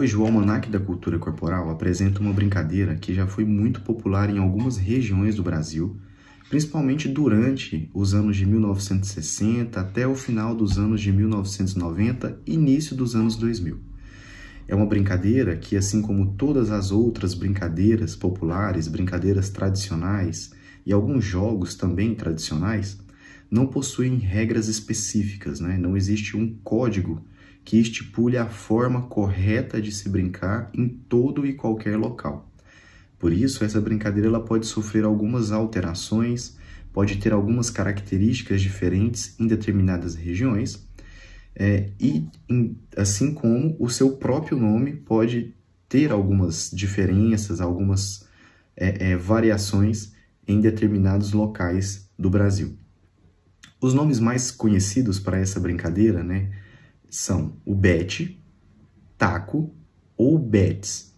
Hoje, o Almanaque da Cultura Corporal apresenta uma brincadeira que já foi muito popular em algumas regiões do Brasil, principalmente durante os anos de 1960 até o final dos anos de 1990 e início dos anos 2000. É uma brincadeira que, assim como todas as outras brincadeiras populares, brincadeiras tradicionais e alguns jogos também tradicionais, não possuem regras específicas, né? Não existe um código que estipule a forma correta de se brincar em todo e qualquer local. Por isso, essa brincadeira ela pode sofrer algumas alterações, pode ter algumas características diferentes em determinadas regiões, assim como o seu próprio nome pode ter algumas diferenças, algumas variações em determinados locais do Brasil. Os nomes mais conhecidos para essa brincadeira, né, são o bete, taco ou betes.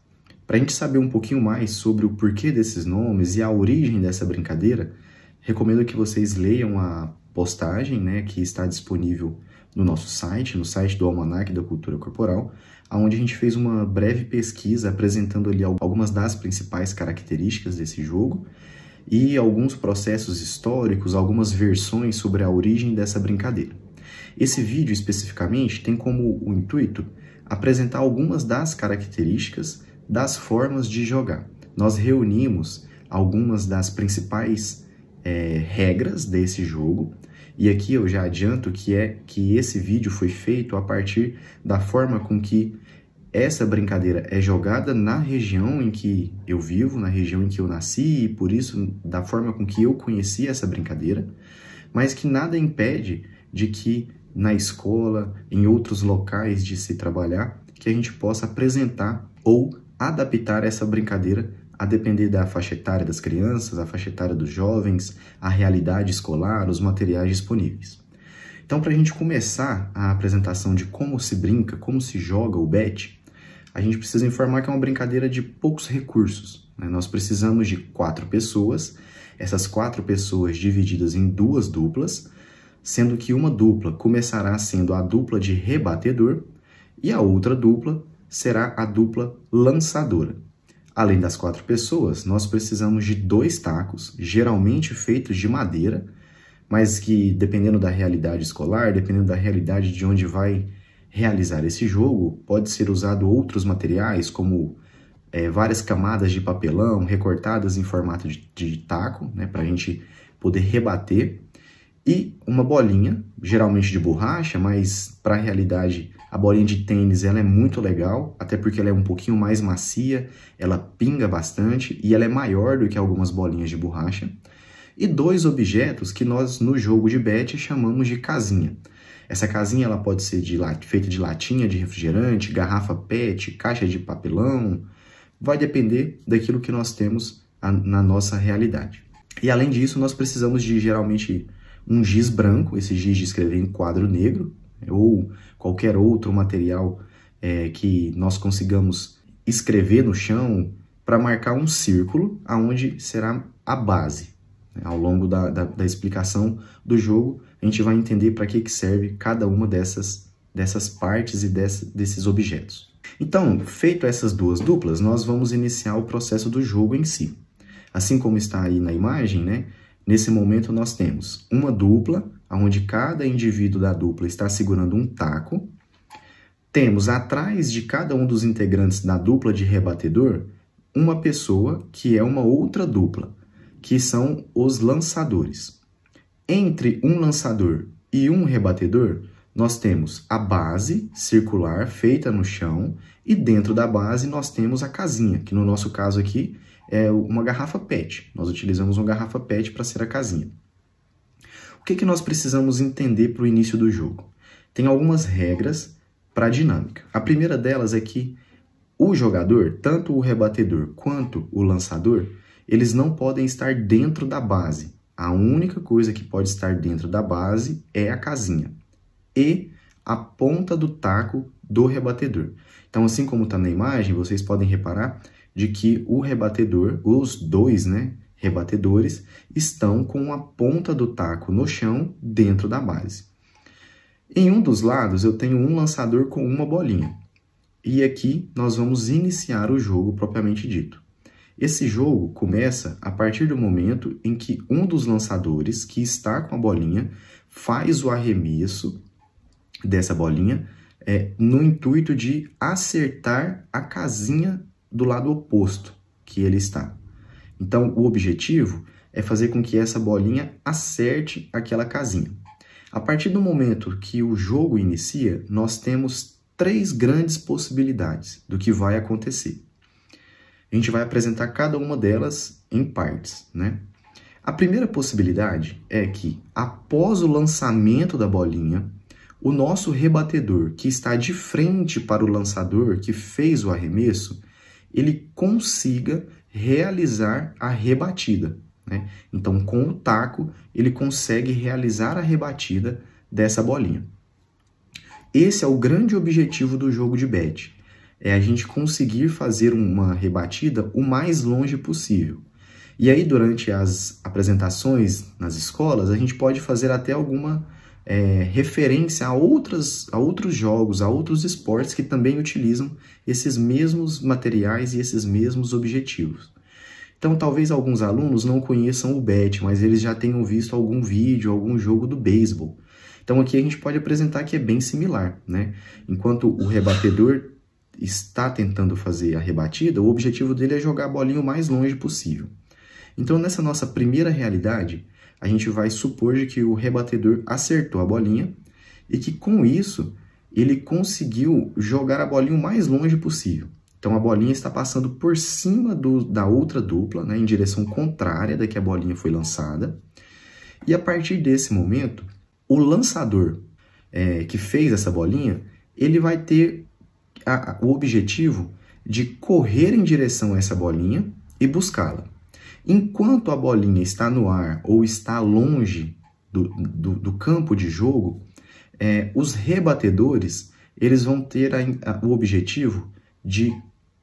Para a gente saber um pouquinho mais sobre o porquê desses nomes e a origem dessa brincadeira, recomendo que vocês leiam a postagem, né, que está disponível no nosso site, no site do Almanaque da Cultura Corporal, onde a gente fez uma breve pesquisa apresentando ali algumas das principais características desse jogo e alguns processos históricos, algumas versões sobre a origem dessa brincadeira. Esse vídeo, especificamente, tem como o intuito apresentar algumas das características das formas de jogar. Nós reunimos algumas das principais regras desse jogo, e aqui eu já adianto que esse vídeo foi feito a partir da forma com que essa brincadeira é jogada na região em que eu vivo, na região em que eu nasci, e por isso da forma com que eu conheci essa brincadeira, mas que nada impede de que na escola, em outros locais de se trabalhar, que a gente possa apresentar ou adaptar essa brincadeira a depender da faixa etária das crianças, a faixa etária dos jovens, a realidade escolar, os materiais disponíveis. Então, para a gente começar a apresentação de como se brinca, como se joga o bete, a gente precisa informar que é uma brincadeira de poucos recursos, né? Nós precisamos de 4 pessoas, essas 4 pessoas divididas em 2 duplas, sendo que uma dupla começará sendo a dupla de rebatedor e a outra dupla será a dupla lançadora. Além das 4 pessoas, nós precisamos de 2 tacos, geralmente feitos de madeira, mas que, dependendo da realidade escolar, dependendo da realidade de onde vai realizar esse jogo, pode ser usado outros materiais, como várias camadas de papelão recortadas em formato de taco, né, para a gente poder rebater, e uma bolinha, geralmente de borracha, mas para a realidade a bolinha de tênis ela é muito legal, até porque ela é um pouquinho mais macia, ela pinga bastante e ela é maior do que algumas bolinhas de borracha. E 2 objetos que nós no jogo de bete chamamos de casinha. Essa casinha ela pode ser feita de latinha de refrigerante, garrafa PET, caixa de papelão, vai depender daquilo que nós temos na nossa realidade. E além disso nós precisamos de geralmente um giz branco, esse giz de escrever em quadro negro, ou qualquer outro material que nós consigamos escrever no chão para marcar um círculo aonde será a base. Ao longo da explicação do jogo, a gente vai entender para que serve cada uma dessas partes e desses objetos. Então, feito essas 2 duplas, nós vamos iniciar o processo do jogo em si. Assim como está aí na imagem, né? Nesse momento nós temos uma dupla, onde cada indivíduo da dupla está segurando um taco. Temos atrás de cada um dos integrantes da dupla de rebatedor, uma pessoa que é uma outra dupla, que são os lançadores. Entre um lançador e um rebatedor, nós temos a base circular feita no chão e dentro da base nós temos a casinha, que no nosso caso aqui é uma garrafa PET. Nós utilizamos uma garrafa PET para ser a casinha. O que nós precisamos entender para o início do jogo? Tem algumas regras para a dinâmica. A primeira delas é que o jogador, tanto o rebatedor quanto o lançador, eles não podem estar dentro da base. A única coisa que pode estar dentro da base é a casinha e a ponta do taco do rebatedor. Então, assim como está na imagem, vocês podem reparar de que o rebatedor, os 2, né, rebatedores, estão com a ponta do taco no chão dentro da base. Em um dos lados eu tenho um lançador com uma bolinha. e aqui nós vamos iniciar o jogo propriamente dito. Esse jogo começa a partir do momento em que um dos lançadores que está com a bolinha faz o arremesso dessa bolinha no intuito de acertar a casinha do lado oposto que ele está. Então, o objetivo é fazer com que essa bolinha acerte aquela casinha. A partir do momento que o jogo inicia, nós temos 3 grandes possibilidades do que vai acontecer. A gente vai apresentar cada uma delas em partes, né? A primeira possibilidade é que, após o lançamento da bolinha, o nosso rebatedor, que está de frente para o lançador que fez o arremesso, ele consiga realizar a rebatida, né? Então, com o taco, ele consegue realizar a rebatida dessa bolinha. Esse é o grande objetivo do jogo de bete, é a gente conseguir fazer uma rebatida o mais longe possível. E aí, durante as apresentações nas escolas, a gente pode fazer até alguma referência a outros jogos, a outros esportes que também utilizam esses mesmos materiais e esses mesmos objetivos. Então, talvez alguns alunos não conheçam o bete, mas eles já tenham visto algum vídeo, algum jogo do beisebol. Então, aqui a gente pode apresentar que é bem similar, né? Enquanto o rebatedor está tentando fazer a rebatida, o objetivo dele é jogar a bolinha o mais longe possível. Então, nessa nossa primeira realidade, a gente vai supor de que o rebatedor acertou a bolinha e que, com isso, ele conseguiu jogar a bolinha o mais longe possível. Então, a bolinha está passando por cima da outra dupla, né, em direção contrária da que a bolinha foi lançada. E, a partir desse momento, o lançador que fez essa bolinha, ele vai ter o objetivo de correr em direção a essa bolinha e buscá-la. Enquanto a bolinha está no ar ou está longe do campo de jogo, os rebatedores eles vão ter o objetivo de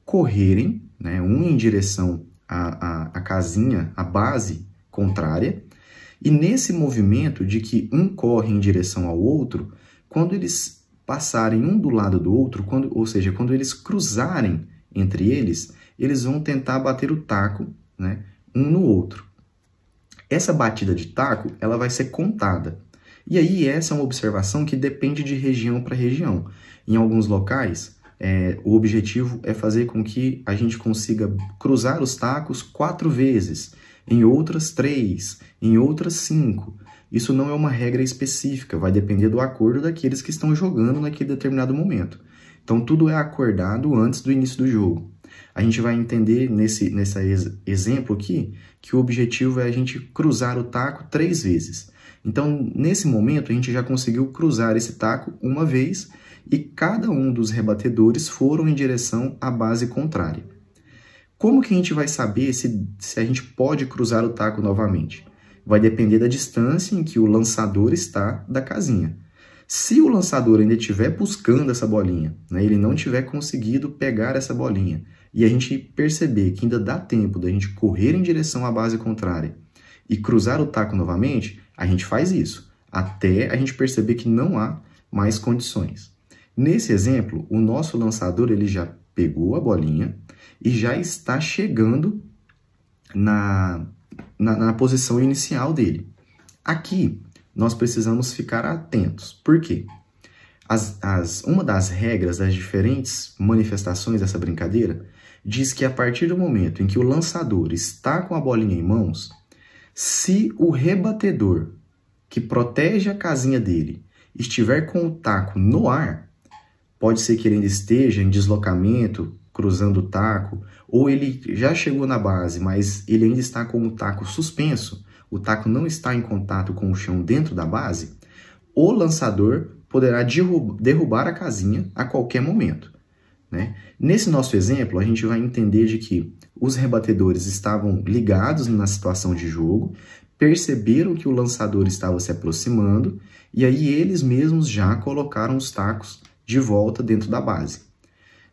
correrem, né, um em direção à casinha, à base contrária, e nesse movimento de que um corre em direção ao outro, quando eles passarem um do lado do outro, ou seja, quando eles cruzarem entre eles, eles vão tentar bater o taco, né, um no outro. Essa batida de taco, ela vai ser contada. E aí, essa é uma observação que depende de região para região. Em alguns locais, o objetivo é fazer com que a gente consiga cruzar os tacos 4 vezes, em outras 3, em outras 5. Isso não é uma regra específica, vai depender do acordo daqueles que estão jogando naquele determinado momento. Então, tudo é acordado antes do início do jogo. A gente vai entender nesse exemplo aqui que o objetivo é a gente cruzar o taco 3 vezes. Então, nesse momento, a gente já conseguiu cruzar esse taco uma vez e cada um dos rebatedores foram em direção à base contrária. Como que a gente vai saber se a gente pode cruzar o taco novamente? Vai depender da distância em que o lançador está da casinha. Se o lançador ainda estiver buscando essa bolinha, né, ele não tiver conseguido pegar essa bolinha, e a gente perceber que ainda dá tempo da gente correr em direção à base contrária e cruzar o taco novamente, a gente faz isso, até a gente perceber que não há mais condições. Nesse exemplo, o nosso lançador ele já pegou a bolinha e já está chegando na posição inicial dele. Aqui, nós precisamos ficar atentos. Por quê? Uma das regras das diferentes manifestações dessa brincadeira diz que a partir do momento em que o lançador está com a bolinha em mãos, se o rebatedor que protege a casinha dele estiver com o taco no ar, pode ser que ele ainda esteja em deslocamento, cruzando o taco, ou ele já chegou na base, mas ele ainda está com o taco suspenso, o taco não está em contato com o chão dentro da base, o lançador poderá derrubar a casinha a qualquer momento, né? Nesse nosso exemplo, a gente vai entender de que os rebatedores estavam ligados na situação de jogo, perceberam que o lançador estava se aproximando, e aí eles mesmos já colocaram os tacos de volta dentro da base.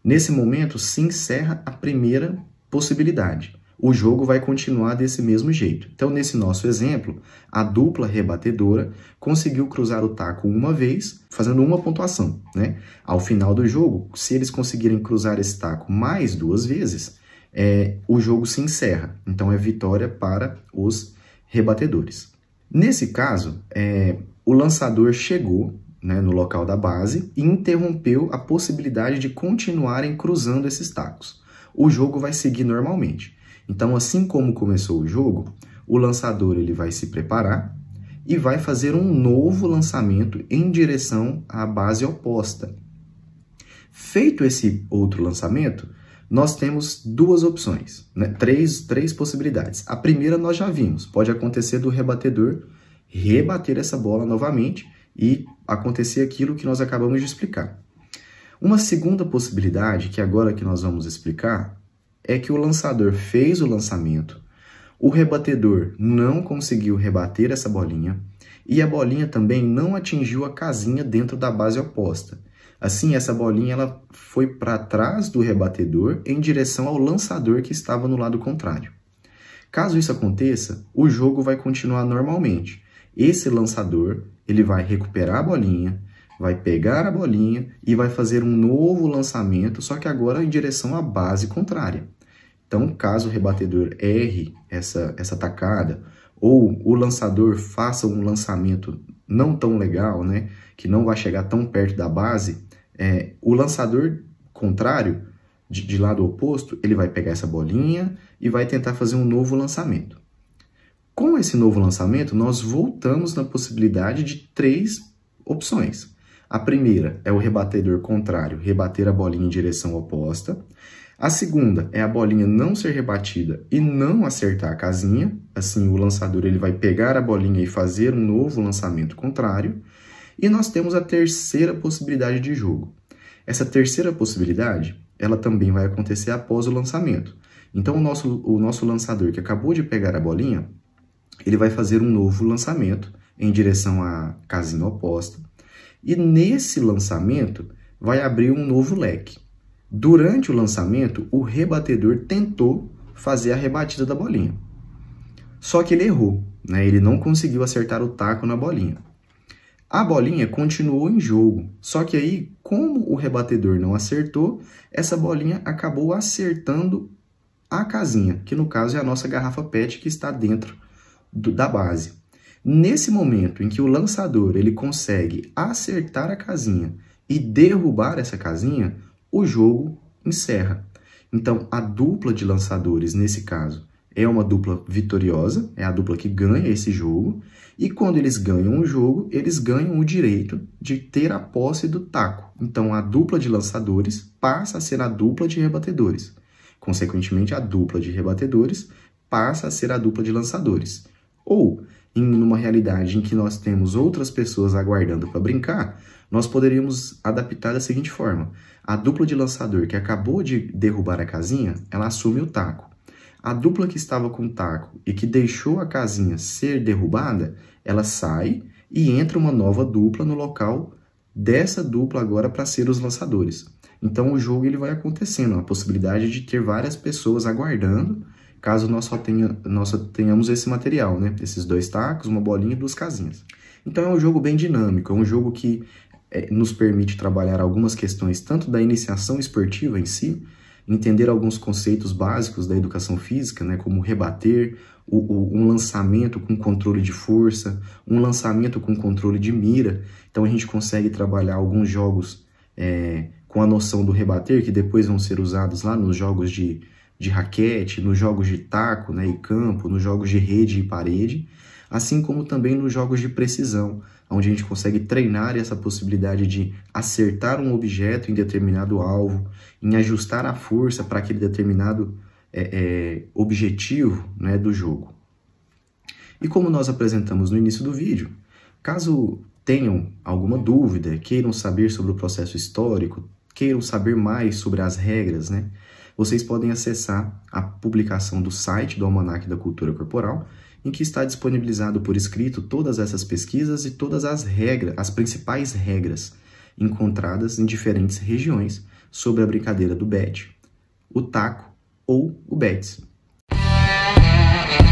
Nesse momento, se encerra a primeira possibilidade. o jogo vai continuar desse mesmo jeito. Então, nesse nosso exemplo, a dupla rebatedora conseguiu cruzar o taco uma vez, fazendo uma pontuação, né? Ao final do jogo, se eles conseguirem cruzar esse taco mais 2 vezes, o jogo se encerra. Então, é vitória para os rebatedores. Nesse caso, o lançador chegou, né, no local da base e interrompeu a possibilidade de continuarem cruzando esses tacos. O jogo vai seguir normalmente. Então, assim como começou o jogo, o lançador ele vai se preparar e vai fazer um novo lançamento em direção à base oposta. Feito esse outro lançamento, nós temos 2 opções, né? Três possibilidades. A primeira nós já vimos, pode acontecer do rebatedor rebater essa bola novamente e acontecer aquilo que nós acabamos de explicar. Uma segunda possibilidade, que agora que nós vamos explicar, é que o lançador fez o lançamento, o rebatedor não conseguiu rebater essa bolinha e a bolinha também não atingiu a casinha dentro da base oposta. Assim, essa bolinha ela foi para trás do rebatedor em direção ao lançador que estava no lado contrário. Caso isso aconteça, o jogo vai continuar normalmente. Esse lançador ele vai recuperar a bolinha, vai pegar a bolinha e vai fazer um novo lançamento, só que agora em direção à base contrária. Então, caso o rebatedor erre essa tacada, ou o lançador faça um lançamento não tão legal, né, que não vai chegar tão perto da base, o lançador contrário, de lado oposto, ele vai pegar essa bolinha e vai tentar fazer um novo lançamento. Com esse novo lançamento, nós voltamos na possibilidade de 3 opções. A primeira é o rebatedor contrário rebater a bolinha em direção oposta. A segunda é a bolinha não ser rebatida e não acertar a casinha. Assim, o lançador ele vai pegar a bolinha e fazer um novo lançamento contrário. E nós temos a terceira possibilidade de jogo. Essa terceira possibilidade, ela também vai acontecer após o lançamento. Então, o nosso lançador que acabou de pegar a bolinha, ele vai fazer um novo lançamento em direção à casinha oposta. E nesse lançamento vai abrir um novo leque. Durante o lançamento, o rebatedor tentou fazer a rebatida da bolinha. Só que ele errou, né? Ele não conseguiu acertar o taco na bolinha. A bolinha continuou em jogo, só que aí, como o rebatedor não acertou, essa bolinha acabou acertando a casinha, que no caso é a nossa garrafa PET que está dentro da base. Nesse momento em que o lançador ele consegue acertar a casinha e derrubar essa casinha, o jogo encerra. Então, a dupla de lançadores, nesse caso, é uma dupla vitoriosa, é a dupla que ganha esse jogo, e quando eles ganham o jogo, eles ganham o direito de ter a posse do taco. Então, a dupla de lançadores passa a ser a dupla de rebatedores. Consequentemente, a dupla de rebatedores passa a ser a dupla de lançadores. Ou, numa realidade em que nós temos outras pessoas aguardando para brincar, nós poderíamos adaptar da seguinte forma. A dupla de lançador que acabou de derrubar a casinha, ela assume o taco. A dupla que estava com o taco e que deixou a casinha ser derrubada, ela sai e entra uma nova dupla no local dessa dupla agora para ser os lançadores. Então, o jogo ele vai acontecendo, a possibilidade de ter várias pessoas aguardando, caso nós só tenhamos esse material, né? Esses 2 tacos, uma bolinha e 2 casinhas. Então, é um jogo bem dinâmico, é um jogo que nos permite trabalhar algumas questões tanto da iniciação esportiva em si, entender alguns conceitos básicos da educação física, né, como rebater, um lançamento com controle de força, um lançamento com controle de mira. Então, a gente consegue trabalhar alguns jogos com a noção do rebater, que depois vão ser usados lá nos jogos de raquete, nos jogos de taco, né, e campo, nos jogos de rede e parede, assim como também nos jogos de precisão, onde a gente consegue treinar essa possibilidade de acertar um objeto em determinado alvo, em ajustar a força para aquele determinado objetivo, né, do jogo. E como nós apresentamos no início do vídeo, caso tenham alguma dúvida, queiram saber sobre o processo histórico, queiram saber mais sobre as regras, né, vocês podem acessar a publicação do site do Almanaque da Cultura Corporal, em que está disponibilizado por escrito todas essas pesquisas e todas as regras, as principais regras encontradas em diferentes regiões sobre a brincadeira do bet, o taco ou o bets. Música